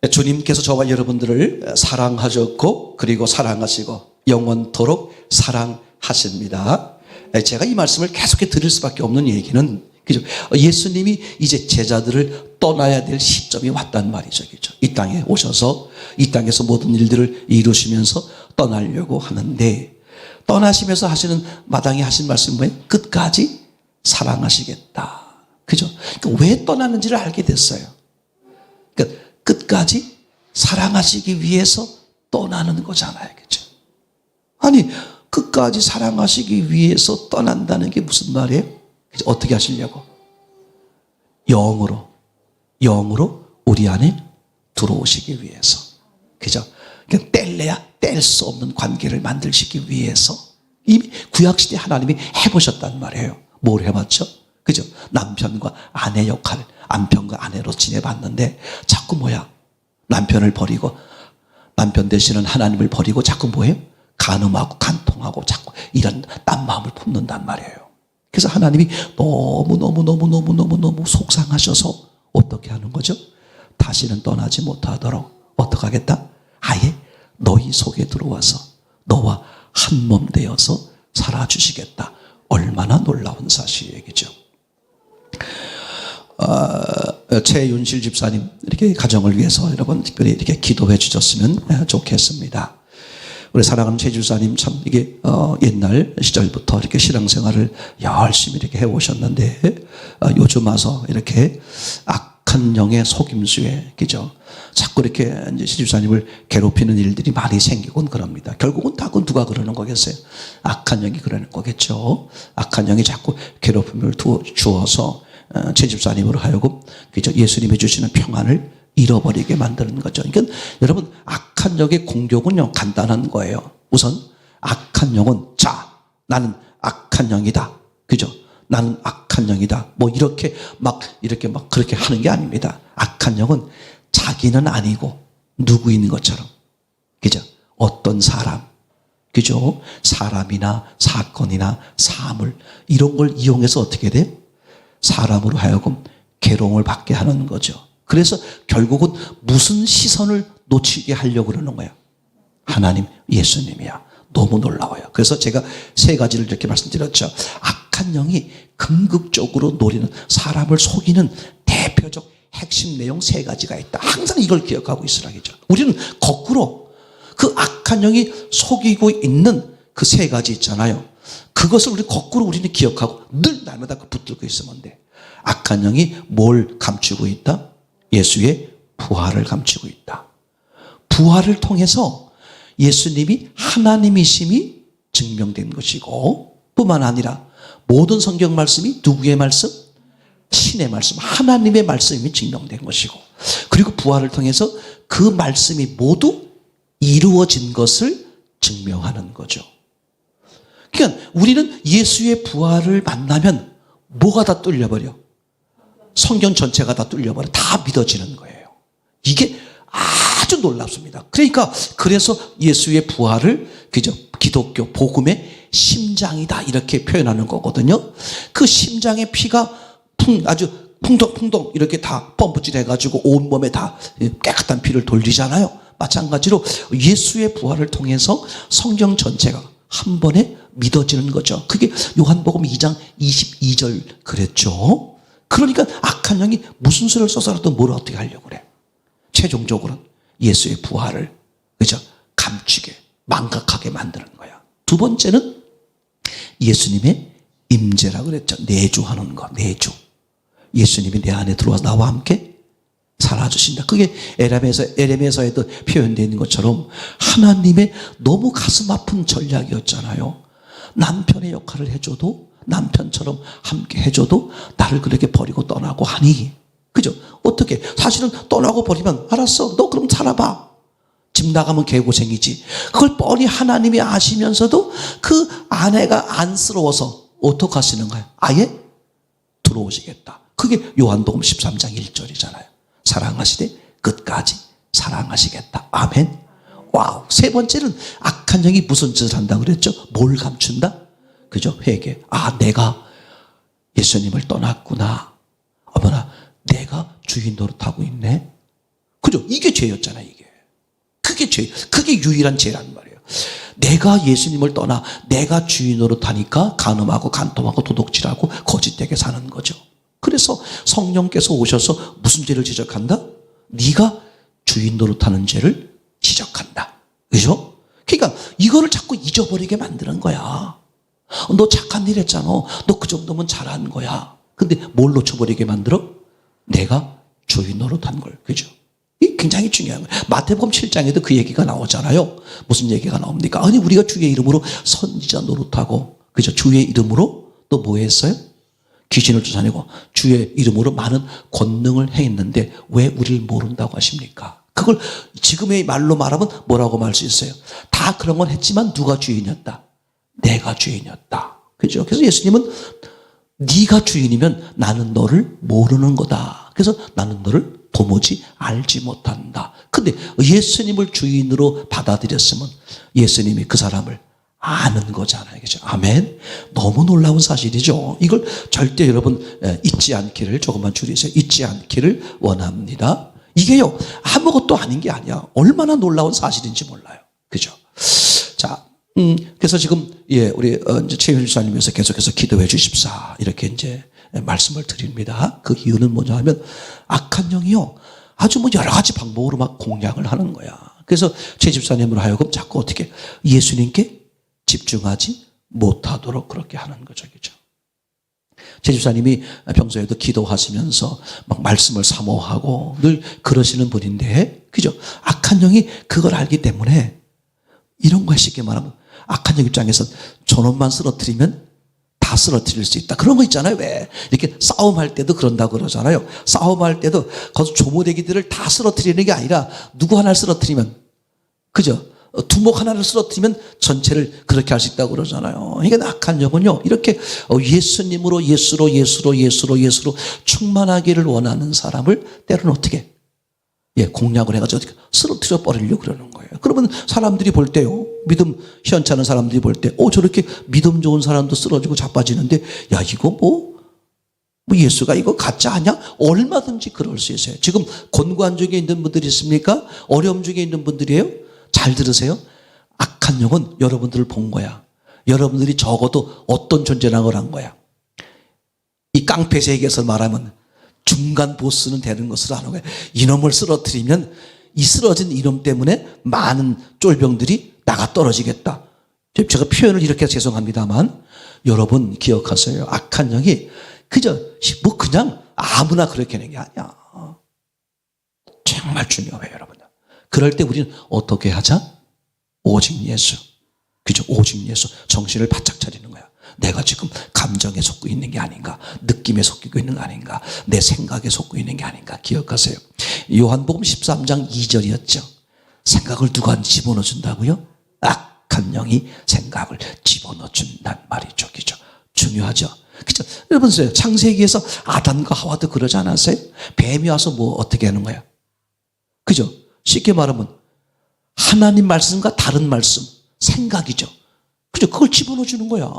주님께서 저와 여러분들을 사랑하셨고 그리고 사랑하시고 영원토록 사랑하십니다. 제가 이 말씀을 계속해 드릴 수밖에 없는 얘기는 그죠? 예수님이 이제 제자들을 떠나야 될 시점이 왔단 말이죠. 그죠? 이 땅에 오셔서 이 땅에서 모든 일들을 이루시면서 떠나려고 하는데, 떠나시면서 하시는 마당에 하신 말씀이 뭐예요? 끝까지 사랑하시겠다. 그죠? 그러니까 왜 떠나는지를 알게 됐어요. 그러니까 끝까지 사랑하시기 위해서 떠나는 거잖아요. 그죠? 아니, 끝까지 사랑하시기 위해서 떠난다는 게 무슨 말이에요? 그죠? 어떻게 하시려고? 영으로 우리 안에 들어오시기 위해서. 그죠? 그냥 뗄래야 뗄 수 없는 관계를 만들시기 위해서 이미 구약시대 하나님이 해보셨단 말이에요. 뭘 해봤죠? 그죠? 남편과 아내 역할, 남편과 아내로 지내봤는데 자꾸 뭐야? 남편을 버리고, 남편 되시는 하나님을 버리고 자꾸 뭐예요? 간음하고 간통하고 자꾸 이런 딴 마음을 품는단 말이에요. 그래서 하나님이 너무 속상하셔서 어떻게 하는 거죠? 다시는 떠나지 못하도록 어떻게 하겠다? 아예 너희 속에 들어와서 너와 한 몸 되어서 살아주시겠다. 얼마나 놀라운 사실 얘기죠. 최윤실 집사님 이렇게 가정을 위해서 여러분 특별히 이렇게 기도해 주셨으면 좋겠습니다. 우리 사랑하는 최 집사님 참 이게 옛날 시절부터 이렇게 신앙생활을 열심히 이렇게 해오셨는데 요즘 와서 이렇게 악한 영의 속임수에 그죠? 자꾸 이렇게 이제 시 집사님을 괴롭히는 일들이 많이 생기곤 그럽니다. 결국은 다 그건 누가 그러는 거겠어요? 악한 영이 그러는 거겠죠. 악한 영이 자꾸 괴롭힘을 주어서 최 집사님으로 하여금 그죠? 예수님이 주시는 평안을 잃어버리게 만드는 거죠. 그러니까 여러분 악한 영의 공격은요 간단한 거예요. 우선 악한 영은 자 나는 악한 영이다. 그죠? 나는 악한 영이다. 뭐 이렇게 막 그렇게 하는 게 아닙니다. 악한 영은 자기는 아니고 누구인 것처럼 그죠? 어떤 사람 그죠? 사람이나 사건이나 사물 이런 걸 이용해서 어떻게 돼요? 사람으로 하여금 괴로움을 받게 하는 거죠. 그래서 결국은 무슨 시선을 놓치게 하려고 그러는 거예요? 하나님, 예수님이야. 너무 놀라워요. 그래서 제가 세 가지를 이렇게 말씀드렸죠. 악한 영이 궁극적으로 노리는 사람을 속이는 대표적 핵심 내용 세 가지가 있다. 항상 이걸 기억하고 있으라겠죠. 우리는 거꾸로 그 악한 영이 속이고 있는 그 세 가지 있잖아요. 그것을 우리 거꾸로 우리는 기억하고 늘 날마다 붙들고 있으면 돼. 악한 영이 뭘 감추고 있다? 예수의 부활을 감추고 있다. 부활을 통해서 예수님이 하나님이심이 증명된 것이고 뿐만 아니라 모든 성경 말씀이 누구의 말씀? 신의 말씀, 하나님의 말씀이 증명된 것이고 그리고 부활을 통해서 그 말씀이 모두 이루어진 것을 증명하는 거죠. 그러니까 우리는 예수의 부활을 만나면 뭐가 다 뚫려버려? 성경 전체가 다 뚫려버려. 다 믿어지는 거예요. 이게 아주 놀랍습니다. 그러니까 그래서 예수의 부활을 그죠? 기독교 복음의 심장이다 이렇게 표현하는 거거든요. 그 심장의 피가 아주 풍덩풍덩 이렇게 다 펌프질 해가지고 온몸에 다 깨끗한 피를 돌리잖아요. 마찬가지로 예수의 부활을 통해서 성경 전체가 한 번에 믿어지는 거죠. 그게 요한복음 2장 22절 그랬죠. 그러니까 악한 영이 무슨 수를 써서라도 뭘 어떻게 하려고 그래. 최종적으로는 예수의 부활을 그죠? 감추게 망각하게 만드는 거야. 두 번째는 예수님의 임재라고 그랬죠. 내주하는 거. 내주. 예수님이 내 안에 들어와서 나와 함께 살아주신다. 그게 에레미야서에도 표현되어 있는 것처럼 하나님의 너무 가슴 아픈 전략이었잖아요. 남편의 역할을 해줘도 남편처럼 함께 해줘도 나를 그렇게 버리고 떠나고 하니 그죠? 어떻게 사실은 떠나고 버리면 알았어 너 그럼 살아봐. 집 나가면 개고생이지. 그걸 뻔히 하나님이 아시면서도 그 아내가 안쓰러워서 어떻게 하시는 거예요? 아예 들어오시겠다. 그게 요한복음 13장 1절이잖아요. 사랑하시되 끝까지 사랑하시겠다. 아멘. 와우. 세 번째는 악한 영이 무슨 짓을 한다고 그랬죠? 뭘 감춘다? 그죠? 회개. 아, 내가 예수님을 떠났구나. 어머나, 내가 주인 노릇하고 있네. 그죠? 이게 죄였잖아요, 이게. 그게 죄, 그게 유일한 죄란 말이에요. 내가 예수님을 떠나 내가 주인 노릇하니까 간음하고 간통하고 도둑질하고 거짓되게 사는 거죠. 그래서 성령께서 오셔서 무슨 죄를 지적한다? 네가 주인 노릇하는 죄를 지적한다. 그죠? 그러니까 이거를 자꾸 잊어버리게 만드는 거야. 너 착한 일 했잖아. 너 그 정도면 잘한 거야. 근데 뭘 놓쳐버리게 만들어? 내가 주인 노릇한 걸. 그죠? 이 굉장히 중요한 거예요. 마태복음 7장에도 그 얘기가 나오잖아요. 무슨 얘기가 나옵니까? 아니 우리가 주의 이름으로 선지자 노릇하고 그죠? 주의 이름으로 또 뭐 했어요? 귀신을 쫓아내고 주의 이름으로 많은 권능을 행했는데 왜 우리를 모른다고 하십니까? 그걸 지금의 말로 말하면 뭐라고 말할 수 있어요? 다 그런 건 했지만 누가 주인이었다? 내가 주인이었다. 그죠? 그래서 예수님은 네가 주인이면 나는 너를 모르는 거다. 그래서 나는 너를 도무지 알지 못한다. 근데 예수님을 주인으로 받아들였으면 예수님이 그 사람을 아는 거잖아요. 그죠? 아멘. 너무 놀라운 사실이죠. 이걸 절대 여러분 잊지 않기를 조금만 줄이세요. 잊지 않기를 원합니다. 이게요, 아무것도 아닌 게 아니야. 얼마나 놀라운 사실인지 몰라요. 그죠? 자, 그래서 지금, 우리, 이제 최윤 주사님께서 계속해서 기도해 주십사. 이렇게 이제 말씀을 드립니다. 그 이유는 뭐냐 하면, 악한 영이요, 아주 뭐 여러 가지 방법으로 막 공략을 하는 거야. 그래서 최 집사님으로 하여금 자꾸 어떻게 예수님께 집중하지 못하도록 그렇게 하는 거죠. 그죠? 제 집사님이 평소에도 기도하시면서 막 말씀을 사모하고 늘 그러시는 분인데, 그죠? 악한 영이 그걸 알기 때문에 이런 거 쉽게 말하면 악한 영 입장에서 저놈만 쓰러뜨리면 다 쓰러뜨릴 수 있다. 그런 거 있잖아요. 왜? 이렇게 싸움할 때도 그런다고 그러잖아요. 싸움할 때도 거기서 조무대기들을 다 쓰러뜨리는 게 아니라 누구 하나를 쓰러뜨리면, 그죠? 두목 하나를 쓰러뜨리면 전체를 그렇게 할 수 있다고 그러잖아요. 그러니까 악한 영은요, 이렇게 예수님으로 예수로 충만하기를 원하는 사람을 때로는 어떻게 공략을 해가지고 어떻게 쓰러뜨려 버리려고 그러는 거예요. 그러면 사람들이 볼 때요, 믿음 시원찮은 사람들이 볼 때 저렇게 믿음 좋은 사람도 쓰러지고 자빠지는데 야 이거 뭐 예수가 이거 가짜 아니야? 얼마든지 그럴 수 있어요. 지금 곤고한 중에 있는 분들이 있습니까? 어려움 중에 있는 분들이에요? 잘 들으세요. 악한 영은 여러분들을 본 거야. 여러분들이 적어도 어떤 존재라고 한 거야. 이 깡패 세계에서 말하면 중간 보스는 되는 것으로 하는 거야. 이놈을 쓰러뜨리면 이 쓰러진 이놈 때문에 많은 쫄병들이 나가 떨어지겠다. 제가 표현을 이렇게 해서 죄송합니다만 여러분 기억하세요. 악한 영이 그저 뭐 그냥 아무나 그렇게 하는 게 아니야. 정말 중요해요, 여러분. 그럴 때 우리는 어떻게 하자? 오직 예수. 그죠? 오직 예수. 정신을 바짝 차리는 거야. 내가 지금 감정에 속고 있는 게 아닌가? 느낌에 속고 있는 게 아닌가? 내 생각에 속고 있는 게 아닌가? 기억하세요. 요한복음 13장 2절이었죠. 생각을 누가 집어넣어 준다고요? 악한 영이 생각을 집어넣어 준단 말이죠. 그죠? 중요하죠. 그죠? 여러분, 창세기에서 아담과 하와도 그러지 않았어요? 뱀이 와서 뭐 어떻게 하는 거야? 그죠? 쉽게 말하면 하나님 말씀과 다른 말씀, 생각이죠. 그죠? 그걸 집어넣어 주는 거야.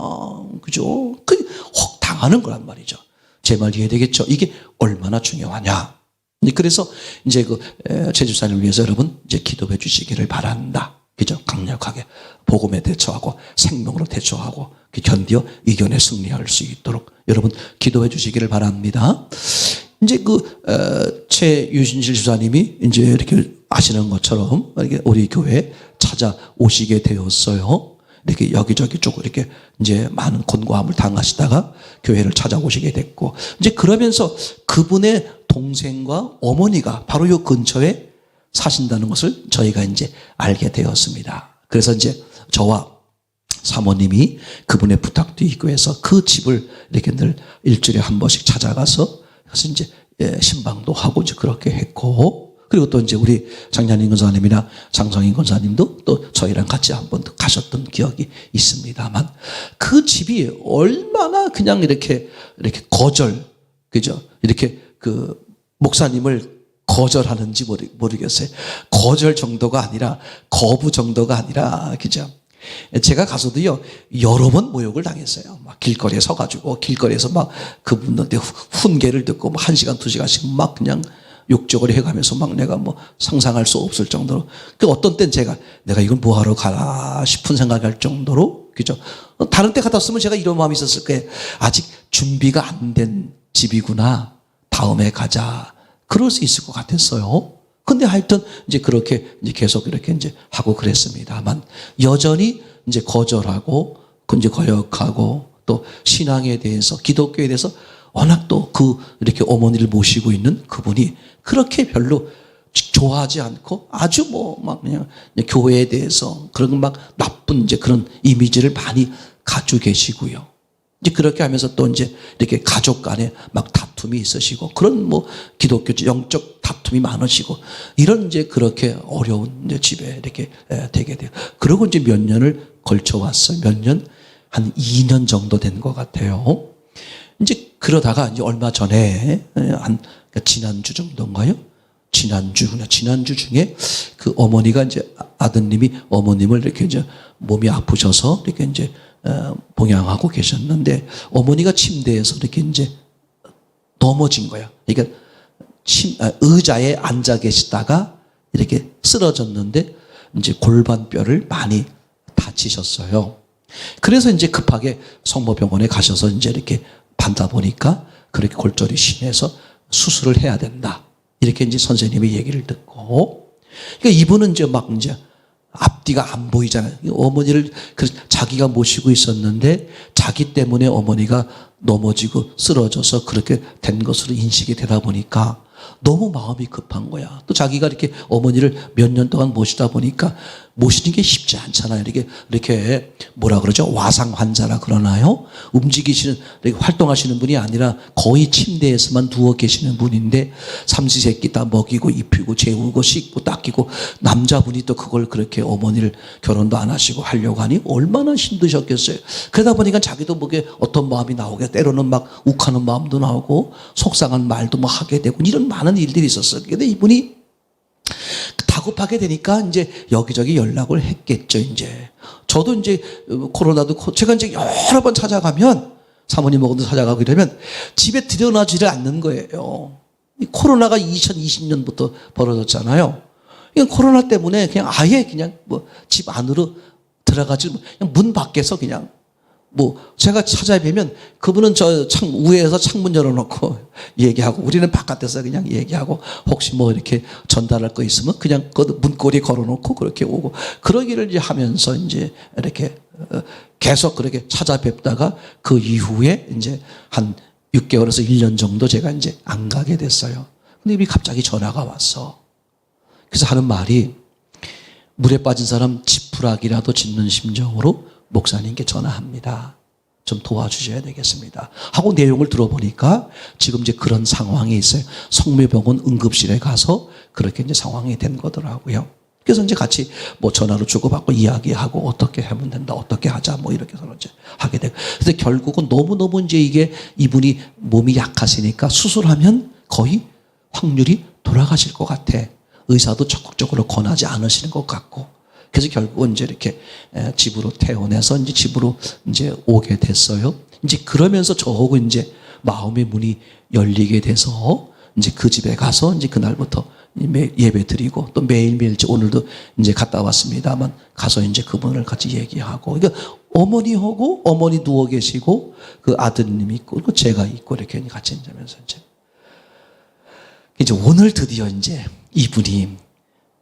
그죠? 혹 당하는 거란 말이죠. 제 말 이해되겠죠? 이게 얼마나 중요하냐. 그래서 이제 최 집사님을 위해서 여러분 이제 기도해 주시기를 바란다. 그죠? 강력하게 복음에 대처하고 생명으로 대처하고 견디어 이겨내 승리할 수 있도록 여러분 기도해 주시기를 바랍니다. 이제 최유신실 집사님이 이제 이렇게 아시는 것처럼 이렇게 우리 교회에 찾아오시게 되었어요. 이렇게 여기저기 쭉 이렇게 이제 많은 곤고함을 당하시다가 교회를 찾아오시게 됐고, 이제 그러면서 그분의 동생과 어머니가 바로 이 근처에 사신다는 것을 저희가 이제 알게 되었습니다. 그래서 이제 저와 사모님이 그분의 부탁도 있고 해서 그 집을 이렇게 늘 일주일에 한 번씩 찾아가서 그래서 이제 신방도 하고 이제 그렇게 했고, 그리고 또 이제 우리 장량인 권사님이나 장성인 권사님도 또 저희랑 같이 한번 가셨던 기억이 있습니다만, 그 집이 얼마나 그냥 이렇게 그죠? 이렇게 그 목사님을 거절하는지 모르겠어요. 거절 정도가 아니라 거부 정도가 아니라, 그죠? 제가 가서도요, 여러 번 모욕을 당했어요. 막 길거리에 서가지고, 길거리에서 막 그분한테 훈계를 듣고, 막 1시간, 2시간씩 막 그냥 욕적을 해가면서 막 내가 뭐 상상할 수 없을 정도로. 그 어떤 땐 내가 이걸 뭐 하러 가나 싶은 생각할 정도로, 그죠? 다른 때 같았으면 제가 이런 마음이 있었을 거예요. 아직 준비가 안 된 집이구나. 다음에 가자. 그럴 수 있을 것 같았어요. 근데 하여튼 이제 그렇게 이제 계속 이렇게 이제 하고 그랬습니다만 여전히 이제 거절하고 이제 거역하고 또 신앙에 대해서 기독교에 대해서 워낙 또 이렇게 어머니를 모시고 있는 그분이 그렇게 별로 좋아하지 않고 아주 뭐 막 그냥 교회에 대해서 그런 막 나쁜 이제 그런 이미지를 많이 가지고 계시고요. 이제 그렇게 하면서 또 이제 이렇게 가족 간에 막 다툼이 있으시고 그런 뭐 기독교 영적 다툼이 많으시고 이런 이제 그렇게 어려운 이제 집에 이렇게 되게 돼요. 그리고 이제 몇 년을 걸쳐 왔어요. 몇 년? 한 2년 정도 된 것 같아요. 이제 그러다가 이제 얼마 전에 그러니까 지난주 정도인가요? 지난주 중에 그 어머니가 이제 아드님이 어머님을 이렇게 이제 몸이 아프셔서 이렇게 이제 봉양하고 계셨는데 어머니가 침대에서 이렇게 이제 넘어진 거야. 그러니까 의자에 앉아 계시다가 이렇게 쓰러졌는데 이제 골반뼈를 많이 다치셨어요. 그래서 이제 급하게 성모병원에 가셔서 이제 이렇게 받다 보니까 그렇게 골절이 심해서 수술을 해야 된다. 이렇게 이제 선생님의 얘기를 듣고, 그러니까 이분은 이제 막 이제 앞뒤가 안 보이잖아요. 어머니를 자기가 모시고 있었는데 자기 때문에 어머니가 넘어지고 쓰러져서 그렇게 된 것으로 인식이 되다 보니까 너무 마음이 급한 거야. 또 자기가 이렇게 어머니를 몇 년 동안 모시다 보니까 모시는 게 쉽지 않잖아요. 이렇게 뭐라 그러죠? 와상 환자라 그러나요? 움직이시는, 이렇게 활동하시는 분이 아니라 거의 침대에서만 누워 계시는 분인데 삼시세끼 다 먹이고 입히고 재우고 씻고 닦이고 남자분이 또 그걸 그렇게 어머니를 결혼도 안 하시고 하려고 하니 얼마나 힘드셨겠어요. 그러다 보니까 자기도 목에 어떤 마음이 나오게 때로는 막 욱하는 마음도 나오고 속상한 말도 뭐 하게 되고 이런 많은 일들이 있었어요. 근데 이분이 다급하게 되니까 이제 여기저기 연락을 했겠죠, 이제. 저도 이제 코로나도 제가 이제 여러 번 찾아가면 사모님하고도 찾아가고 이러면 집에 들여놔지를 않는 거예요. 코로나가 2020년부터 벌어졌잖아요. 이건 코로나 때문에 그냥 아예 그냥 뭐 집 안으로 들어가지, 그냥 문 밖에서 그냥 뭐 제가 찾아뵈면 그분은 저 우회에서 창문 열어놓고 얘기하고 우리는 바깥에서 그냥 얘기하고 혹시 뭐 이렇게 전달할 거 있으면 그냥 그 문고리 걸어놓고 그렇게 오고 그러기를 이제 하면서 이제 이렇게 계속 그렇게 찾아뵙다가 그 이후에 이제 한 6개월에서 1년 정도 제가 이제 안 가게 됐어요. 근데 이미 갑자기 전화가 왔어. 그래서 하는 말이 물에 빠진 사람 지푸라기라도 짚는 심정으로 목사님께 전화합니다. 좀 도와주셔야 되겠습니다. 하고 내용을 들어보니까 지금 이제 그런 상황이 있어요. 성묘병원 응급실에 가서 그렇게 이제 상황이 된 거더라고요. 그래서 이제 같이 뭐 전화로 주고받고 이야기하고 어떻게 하면 된다, 어떻게 하자, 뭐 이렇게 서로 이제 하게 되고. 근데 결국은 너무너무 이제 이게 이분이 몸이 약하시니까 수술하면 거의 확률이 돌아가실 것 같아. 의사도 적극적으로 권하지 않으시는 것 같고. 그래서 결국은 이제 이렇게 집으로 퇴원해서 이제 집으로 이제 오게 됐어요. 이제 그러면서 저하고 이제 마음의 문이 열리게 돼서 이제 그 집에 가서 이제 그날부터 예배 드리고 또 매일매일 오늘도 이제 갔다 왔습니다만 가서 이제 그분을 같이 얘기하고, 그러니까 어머니하고 어머니 누워 계시고 그 아드님이 있고 그 제가 있고 이렇게 같이 앉으면서 이제 오늘 드디어 이제 이분이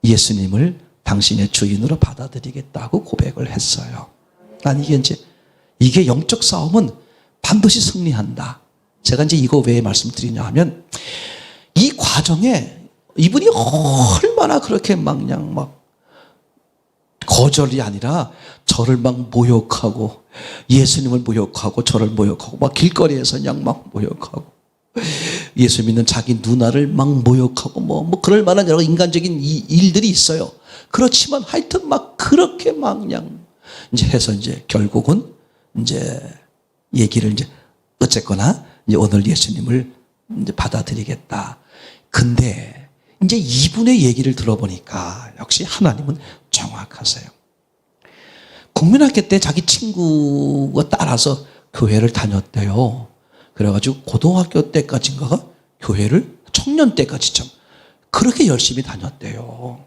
예수님을 당신의 주인으로 받아들이겠다고 고백을 했어요. 난 이게 영적 싸움은 반드시 승리한다. 제가 이제 이거 왜 말씀드리냐 하면 이 과정에 이분이 얼마나 그렇게 그냥 막 거절이 아니라 저를 막 모욕하고 예수님을 모욕하고 저를 모욕하고 막 길거리에서 그냥 막 모욕하고 예수 믿는 자기 누나를 막 모욕하고 뭐 그럴 만한 여러 인간적인 일들이 있어요. 그렇지만 하여튼 막 그렇게 막 그냥 이제 해서 이제 결국은 이제 얘기를 이제 어쨌거나 이제 오늘 예수님을 이제 받아들이겠다. 근데 이제 이분의 얘기를 들어보니까 역시 하나님은 정확하세요. 국민학교 때 자기 친구가 따라서 교회를 다녔대요. 그래가지고 고등학교 때까지인가가 교회를 청년 때까지 참 그렇게 열심히 다녔대요.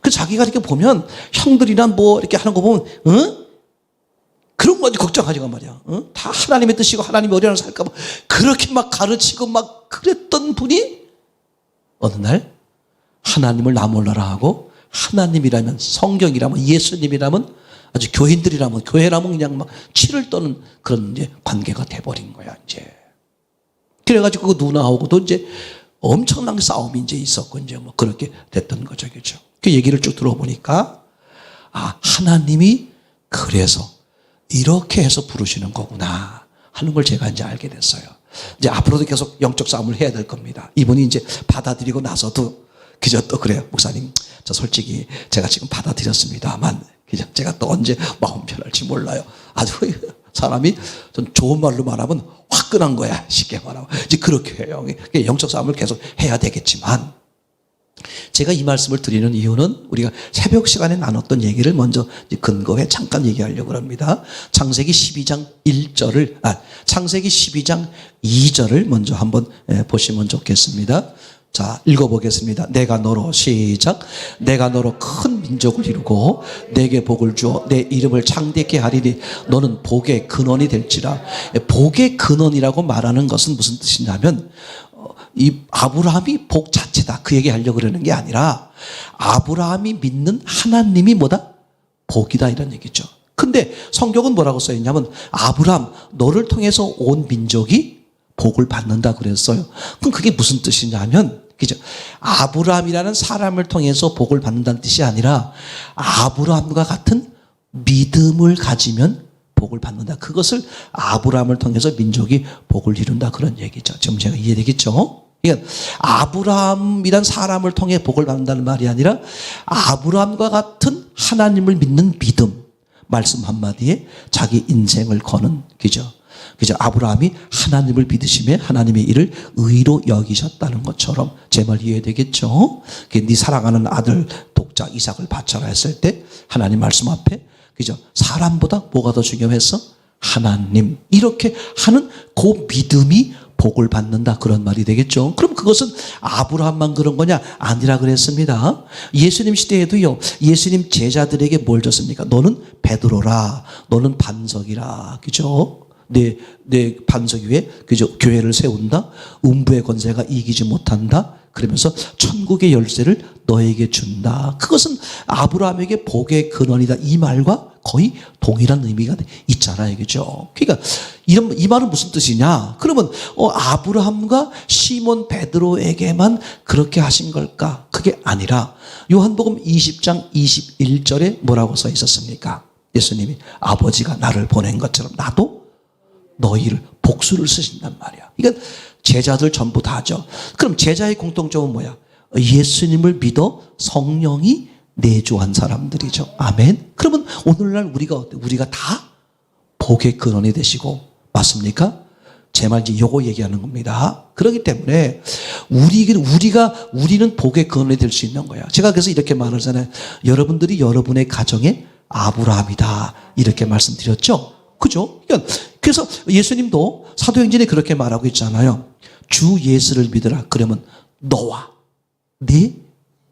그 자기가 이렇게 보면 형들이나 뭐 이렇게 하는 거 보면, 그런 거 걱정하지가 말이야. 다 하나님의 뜻이고 하나님이 어디나 살까 봐 그렇게 막 가르치고 막 그랬던 분이 어느 날 하나님을 나 몰라라 하고 하나님이라면, 성경이라면, 예수님이라면, 아주 교인들이라면, 교회라면 그냥 막 치를 떠는 그런 이제 관계가 돼버린 거야, 이제. 그래가지고 그 누나하고도 이제 엄청난 싸움이 이제 있었고, 이제 뭐 그렇게 됐던 거죠, 그죠. 그 얘기를 쭉 들어보니까, 아, 하나님이 그래서 이렇게 해서 부르시는 거구나 하는 걸 제가 이제 알게 됐어요. 이제 앞으로도 계속 영적 싸움을 해야 될 겁니다. 이분이 이제 받아들이고 나서도 그저 또 그래요. 목사님, 저 솔직히 제가 지금 받아들였습니다만 그저 제가 또 언제 마음 편할지 몰라요. 아주 사람이 좀 좋은 말로 말하면 화끈한 거야. 쉽게 말하면. 이제 그렇게 해요. 영적 싸움을 계속 해야 되겠지만 제가 이 말씀을 드리는 이유는 우리가 새벽 시간에 나눴던 얘기를 먼저 근거해 잠깐 얘기하려고 합니다. 창세기 12장 1절을, 창세기 12장 2절을 먼저 한번 보시면 좋겠습니다. 자, 읽어보겠습니다. 내가 너로, 시작. 내가 너로 큰 민족을 이루고 내게 복을 주어 내 이름을 창대케 하리니 너는 복의 근원이 될지라. 복의 근원이라고 말하는 것은 무슨 뜻이냐면 이 아브라함이 복 자체다 그 얘기 하려고 그러는 게 아니라 아브라함이 믿는 하나님이 뭐다? 복이다 이런 얘기죠. 근데 성경은 뭐라고 써있냐면 아브라함 너를 통해서 온 민족이 복을 받는다 그랬어요. 그럼 그게 무슨 뜻이냐면 그죠? 아브라함이라는 사람을 통해서 복을 받는다는 뜻이 아니라 아브라함과 같은 믿음을 가지면 복을 받는다. 그것을 아브라함을 통해서 민족이 복을 이룬다 그런 얘기죠. 지금 제가 이해되겠죠? 그러니까 아브라함이란 사람을 통해 복을 받는다는 말이 아니라 아브라함과 같은 하나님을 믿는 믿음, 말씀 한마디에 자기 인생을 거는 그죠? 그죠? 아브라함이 하나님을 믿으심에 하나님의 일을 의로 여기셨다는 것처럼 제 말 이해되겠죠? 네 사랑하는 아들 독자 이삭을 바쳐라 했을 때 하나님 말씀 앞에 그죠? 사람보다 뭐가 더 중요했어? 하나님. 이렇게 하는 그 믿음이 복을 받는다 그런 말이 되겠죠. 그럼 그것은 아브라함만 그런 거냐? 아니라 그랬습니다. 예수님 시대에도요. 예수님 제자들에게 뭘 줬습니까? 너는 베드로라. 너는 반석이라. 그죠? 내 반석 위에 그죠? 교회를 세운다. 음부의 권세가 이기지 못한다. 그러면서 천국의 열쇠를 너에게 준다. 그것은 아브라함에게 복의 근원이다. 이 말과 거의 동일한 의미가 있잖아요. 그죠? 그러니까 이 말은 무슨 뜻이냐? 그러면 아브라함과 시몬 베드로에게만 그렇게 하신 걸까? 그게 아니라 요한복음 20장 21절에 뭐라고 써 있었습니까? 예수님이 아버지가 나를 보낸 것처럼 나도 너희를 복수를 쓰신단 말이야. 그러니까 제자들 전부 다죠. 그럼 제자의 공통점은 뭐야? 예수님을 믿어 성령이 내주한 사람들이죠. 아멘. 그러면 오늘날 우리가 어때? 우리가 다 복의 근원이 되시고 맞습니까? 제 말 이제 요거 얘기하는 겁니다. 그렇기 때문에 우리는 복의 근원이 될 수 있는 거야. 제가 그래서 이렇게 말하잖아요. 여러분들이 여러분의 가정의 아브라함이다. 이렇게 말씀드렸죠. 그죠? 그래서 예수님도 사도행전에 그렇게 말하고 있잖아요. 주 예수를 믿으라. 그러면 너와 네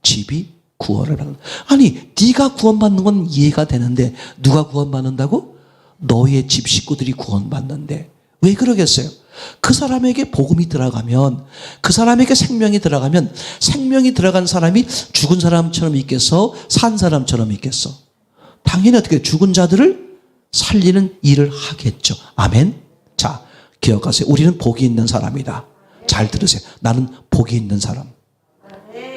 집이 구원을 받는다. 아니, 네가 구원받는 건 이해가 되는데 누가 구원받는다고? 너의 집 식구들이 구원받는데 왜 그러겠어요? 그 사람에게 복음이 들어가면 그 사람에게 생명이 들어가면 생명이 들어간 사람이 죽은 사람처럼 있겠어? 산 사람처럼 있겠어? 당연히 어떻게 죽은 자들을 살리는 일을 하겠죠. 아멘. 자, 기억하세요. 우리는 복이 있는 사람이다. 잘 들으세요. 나는 복이 있는 사람.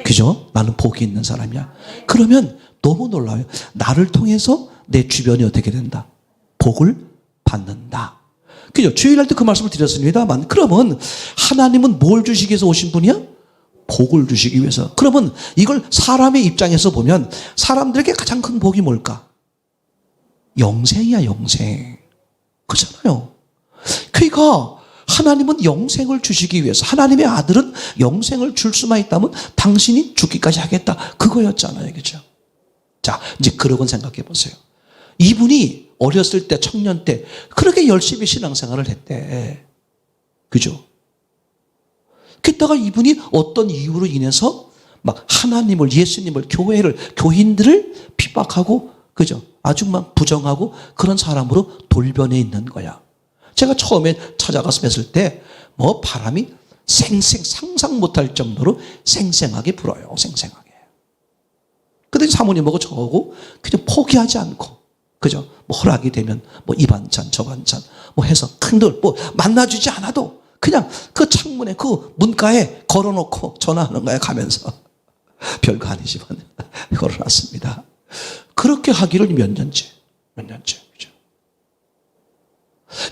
그죠? 나는 복이 있는 사람이야. 그러면 너무 놀라워요. 나를 통해서 내 주변이 어떻게 된다? 복을 받는다. 그죠? 주일날 때 그 말씀을 드렸습니다만 그러면 하나님은 뭘 주시기 위해서 오신 분이야? 복을 주시기 위해서. 그러면 이걸 사람의 입장에서 보면 사람들에게 가장 큰 복이 뭘까? 영생이야, 영생. 그렇잖아요. 그러니까 하나님은 영생을 주시기 위해서 하나님의 아들은 영생을 줄 수만 있다면 당신이 죽기까지 하겠다. 그거였잖아요. 그죠? 자, 이제 그러곤 생각해 보세요. 이분이 어렸을 때, 청년 때 그렇게 열심히 신앙생활을 했대. 그죠? 그랬다가 이분이 어떤 이유로 인해서 막 하나님을, 예수님을, 교회를, 교인들을 핍박하고, 그죠? 아주 막 부정하고 그런 사람으로 돌변해 있는 거야. 제가 처음에 찾아가서 뵀을 때 뭐 바람이 상상 못할 정도로 쌩쌩하게 불어요. 쌩쌩하게. 근데 사모님하고 저하고 그냥 포기하지 않고, 그죠? 뭐 허락이 되면 뭐 이 반찬 저 반찬 뭐 해서 큰들 뭐 만나주지 않아도 그냥 그 창문에 그 문가에 걸어놓고 전화하는 거야 가면서. 별거 아니지만 걸어놨습니다. 그렇게 하기를 몇 년째. 그죠?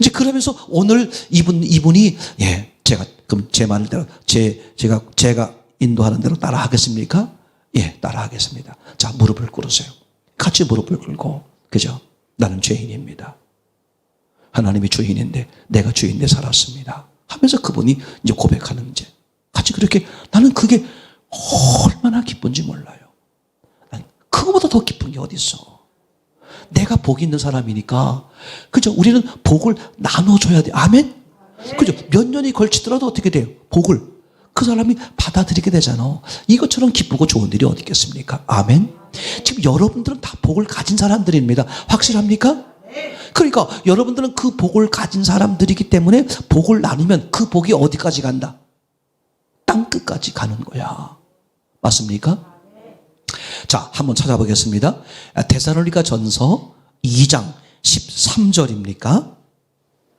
이제 그러면서 오늘 이분이, 예, 제가, 그럼 제 말대로, 제가 인도하는 대로 따라 하겠습니까? 예, 따라 하겠습니다. 자, 무릎을 꿇으세요. 같이 무릎을 꿇고, 그죠? 나는 죄인입니다. 하나님이 주인인데, 내가 주인데 살았습니다. 하면서 그분이 이제 고백하는 이제, 같이 그렇게, 나는 그게 얼마나 기쁜지 몰라요. 그거보다 더 기쁜 게 어디 있어? 내가 복 있는 사람이니까, 그죠? 우리는 복을 나눠줘야 돼. 아멘? 그죠? 몇 년이 걸치더라도 어떻게 돼요? 복을 그 사람이 받아들이게 되잖아. 이것처럼 기쁘고 좋은 일이 어디 있겠습니까? 아멘? 지금 여러분들은 다 복을 가진 사람들입니다. 확실합니까? 그러니까 여러분들은 그 복을 가진 사람들이기 때문에 복을 나누면 그 복이 어디까지 간다? 땅 끝까지 가는 거야. 맞습니까? 자, 한번 찾아보겠습니다. 데살로니가 전서 2장 13절입니까?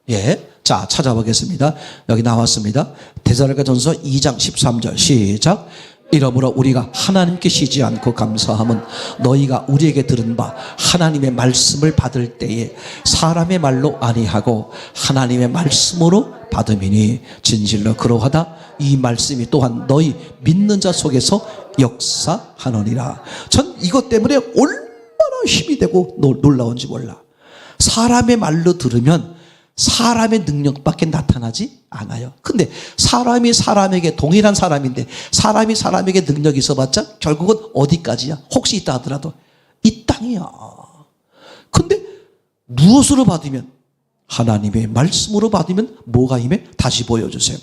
예. 자, 찾아보겠습니다. 여기 나왔습니다. 데살로니가 전서 2장 13절 시작. 이러므로 우리가 하나님께 쉬지 않고 감사함은 너희가 우리에게 들은 바 하나님의 말씀을 받을 때에 사람의 말로 아니하고 하나님의 말씀으로 받음이니 진실로 그러하다. 이 말씀이 또한 너희 믿는 자 속에서 역사하느니라. 전 이것 때문에 얼마나 힘이 되고 놀라운지 몰라. 사람의 말로 들으면 사람의 능력밖에 나타나지 않아요. 근데 사람이 사람에게, 동일한 사람인데 사람이 사람에게 능력이 있어봤자 결국은 어디까지야? 혹시 있다 하더라도 이 땅이야. 근데 무엇으로 받으면? 하나님의 말씀으로 받으면 뭐가 임해? 다시 보여주세요.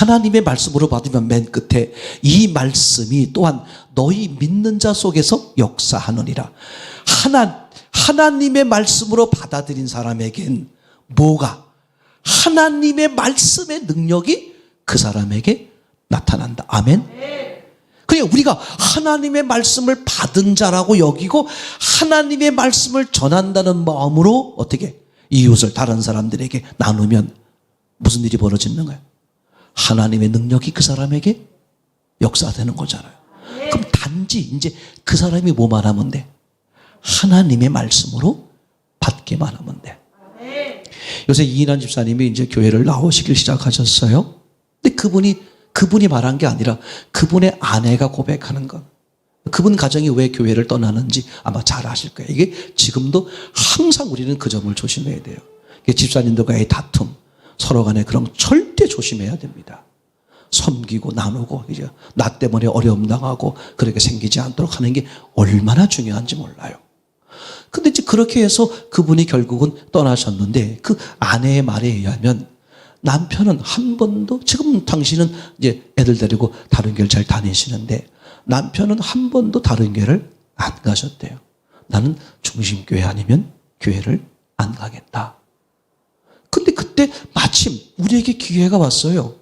하나님의 말씀으로 받으면 맨 끝에 이 말씀이 또한 너희 믿는 자 속에서 역사하느니라. 하나님의 말씀으로 받아들인 사람에겐 뭐가? 하나님의 말씀의 능력이 그 사람에게 나타난다. 아멘? 그러니까 우리가 하나님의 말씀을 받은 자라고 여기고 하나님의 말씀을 전한다는 마음으로 어떻게 이웃을 다른 사람들에게 나누면 무슨 일이 벌어지는 거예요? 하나님의 능력이 그 사람에게 역사되는 거잖아요. 그럼 단지 이제 그 사람이 뭐만 하면 돼? 하나님의 말씀으로 받기만 하면 돼. 요새 이인환 집사님이 이제 교회를 나오시길 시작하셨어요. 근데 그분이 말한 게 아니라 그분의 아내가 고백하는 것. 그분 가정이 왜 교회를 떠나는지 아마 잘 아실 거예요. 이게 지금도 항상 우리는 그 점을 조심해야 돼요. 집사님들과의 다툼, 서로 간에 그런 절대 조심해야 됩니다. 섬기고 나누고 이제 나 때문에 어려움 당하고 그렇게 생기지 않도록 하는 게 얼마나 중요한지 몰라요. 근데 이제 그렇게 해서 그분이 결국은 떠나셨는데 그 아내의 말에 의하면 남편은 한 번도, 지금 당신은 이제 애들 데리고 다른 교회를 잘 다니시는데 남편은 한 번도 다른 교회를 안 가셨대요. 나는 중심교회 아니면 교회를 안 가겠다. 근데 그때 마침 우리에게 기회가 왔어요.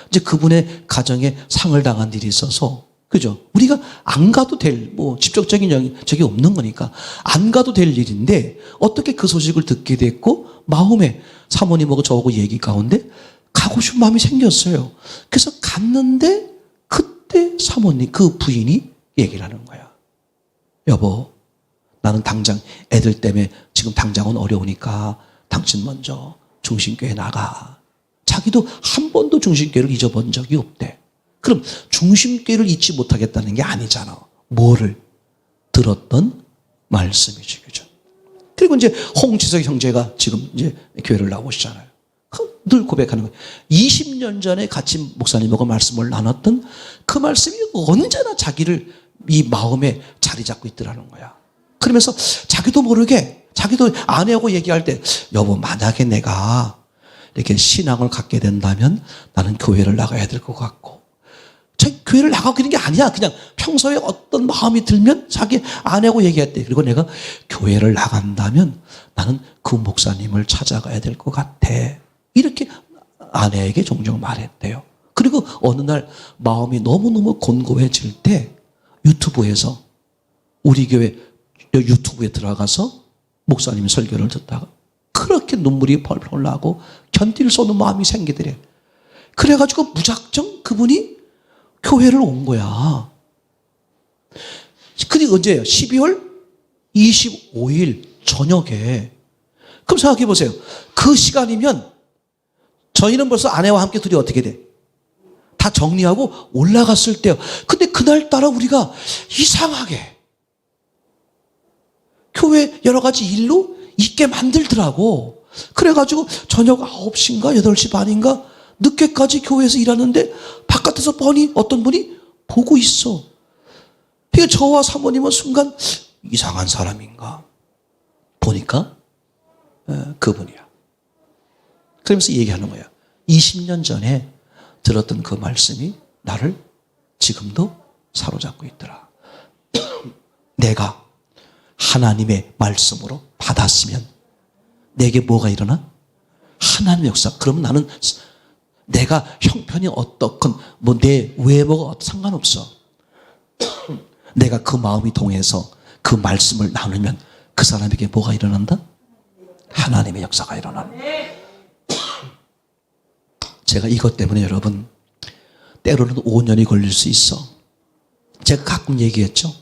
이제 그분의 가정에 상을 당한 일이 있어서, 그죠? 우리가 안 가도 될, 직접적인 적이 없는 거니까 안 가도 될 일인데 어떻게 그 소식을 듣게 됐고 마음에 사모님하고 저하고 얘기 가운데 가고 싶은 마음이 생겼어요. 그래서 갔는데 그때 사모님, 그 부인이 얘기를 하는 거야. 여보, 나는 당장 애들 때문에 지금 당장은 어려우니까 당신 먼저 중심교회 나가. 자기도 한 번도 중심교회를 잊어본 적이 없대. 그럼 중심교회를 잊지 못하겠다는 게 아니잖아. 뭐를? 들었던 말씀이지, 그죠? 그리고 이제 홍지석 형제가 지금 이제 교회를 나오시잖아요. 늘 고백하는 거예요. 20년 전에 같이 목사님하고 말씀을 나눴던 그 말씀이 언제나 자기를 이 마음에 자리 잡고 있더라는 거야. 그러면서 자기도 모르게, 자기도 아내하고 얘기할 때, 여보, 만약에 내가 이렇게 신앙을 갖게 된다면 나는 교회를 나가야 될 것 같고, 교회를 나가고 그런 게 아니야. 그냥 평소에 어떤 마음이 들면 자기 아내하고 얘기했대. 그리고 내가 교회를 나간다면 나는 그 목사님을 찾아가야 될 것 같아. 이렇게 아내에게 종종 말했대요. 그리고 어느 날 마음이 너무너무 곤고해질 때 유튜브에서 우리 교회 유튜브에 들어가서 목사님 설교를 듣다가 그렇게 눈물이 펄펄 나고 견딜 수 없는 마음이 생기더래. 그래가지고 무작정 그분이 교회를 온 거야. 그게 언제예요? 12월 25일 저녁에. 그럼 생각해 보세요. 그 시간이면 저희는 벌써 아내와 함께 둘이 어떻게 돼? 다 정리하고 올라갔을 때요. 근데 그날따라 우리가 이상하게 교회 여러 가지 일로 있게 만들더라고. 그래가지고 저녁 9시인가 8시 반인가 늦게까지 교회에서 일하는데 바깥에서 뻔히 어떤 분이 보고 있어. 그러니까 저와 사모님은 순간 이상한 사람인가 보니까 그분이야. 그러면서 얘기하는 거야. 20년 전에 들었던 그 말씀이 나를 지금도 사로잡고 있더라. 내가 하나님의 말씀으로 받았으면 내게 뭐가 일어나? 하나님의 역사. 그러면 나는 내가 형편이 어떻건 뭐 내 외모가 상관없어. 내가 그 마음이 동해서 그 말씀을 나누면 그 사람에게 뭐가 일어난다? 하나님의 역사가 일어난다. 제가 이것 때문에 여러분 때로는 5년이 걸릴 수 있어. 제가 가끔 얘기했죠.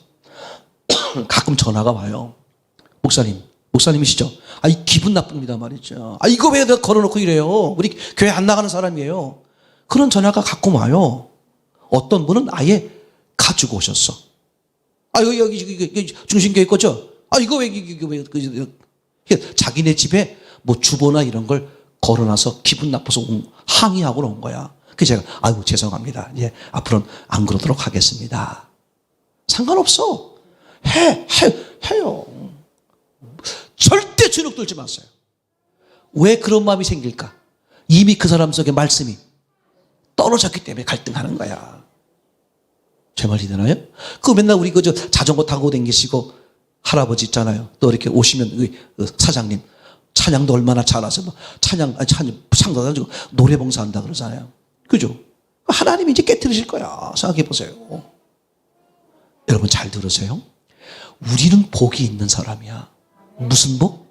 가끔 전화가 와요. 목사님이시죠? 기분 나쁩니다 말이죠. 이거 왜 내가 걸어놓고 이래요? 우리 교회 안 나가는 사람이에요. 그런 전화가 가끔 와요. 어떤 분은 아예 가지고 오셨어. 여기 중심교회 거죠? 이거 왜 자기네 집에 뭐 주보나 이런 걸 걸어놔서 기분 나빠서 항의하고 온 거야. 그래서 제가 죄송합니다. 이제 앞으로는 안 그러도록 하겠습니다. 상관없어. 해요. 절대 주눅 들지 마세요. 왜 그런 마음이 생길까? 이미 그 사람 속에 말씀이 떨어졌기 때문에 갈등하는 거야. 제 말이 되나요? 맨날 우리 자전거 타고 다니시고 할아버지 있잖아요. 또 이렇게 오시면 사장님 찬양도 얼마나 잘하세요. 찬양 가지고 노래봉사 한다 그러잖아요. 그죠? 하나님이 이제 깨트리실 거야. 생각해 보세요. 여러분 잘 들으세요. 우리는 복이 있는 사람이야. 무슨 복?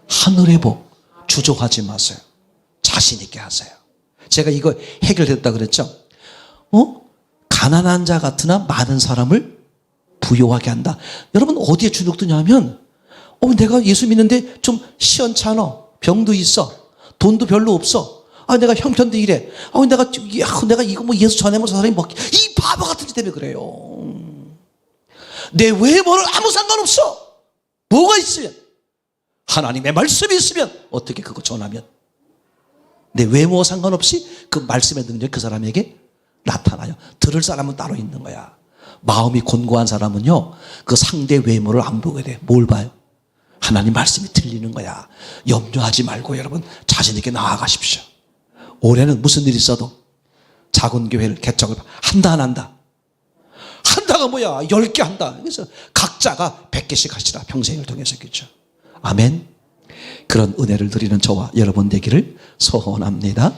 하늘의 복. 주저하지 마세요. 자신 있게 하세요. 제가 이거 해결됐다 그랬죠? 가난한 자 같으나 많은 사람을 부요하게 한다. 여러분 어디에 주눅 드냐면 내가 예수 믿는데 좀 시원찮아. 병도 있어. 돈도 별로 없어. 내가 형편도 이래. 내가 이거 뭐 예수 전하면 저 사람이 먹기. 이 바보 같은 짓 때문에 그래요. 내 외모는 아무 상관없어. 뭐가 있으면 하나님의 말씀이 있으면 어떻게 그거 전하면 내 외모와 상관없이 그 말씀의 능력이 그 사람에게 나타나요. 들을 사람은 따로 있는 거야. 마음이 곤고한 사람은요 그 상대 외모를 안 보게 돼. 뭘 봐요? 하나님 말씀이 들리는 거야. 염려하지 말고 여러분 자신 있게 나아가십시오. 올해는 무슨 일이 있어도 작은 교회를 개척을 한다 안 한다? 한다가 뭐야? 10개 한다. 그래서 각자가 100개씩 하시라. 평생을 통해서. 그렇죠? 아멘. 그런 은혜를 드리는 저와 여러분 되기를 소원합니다.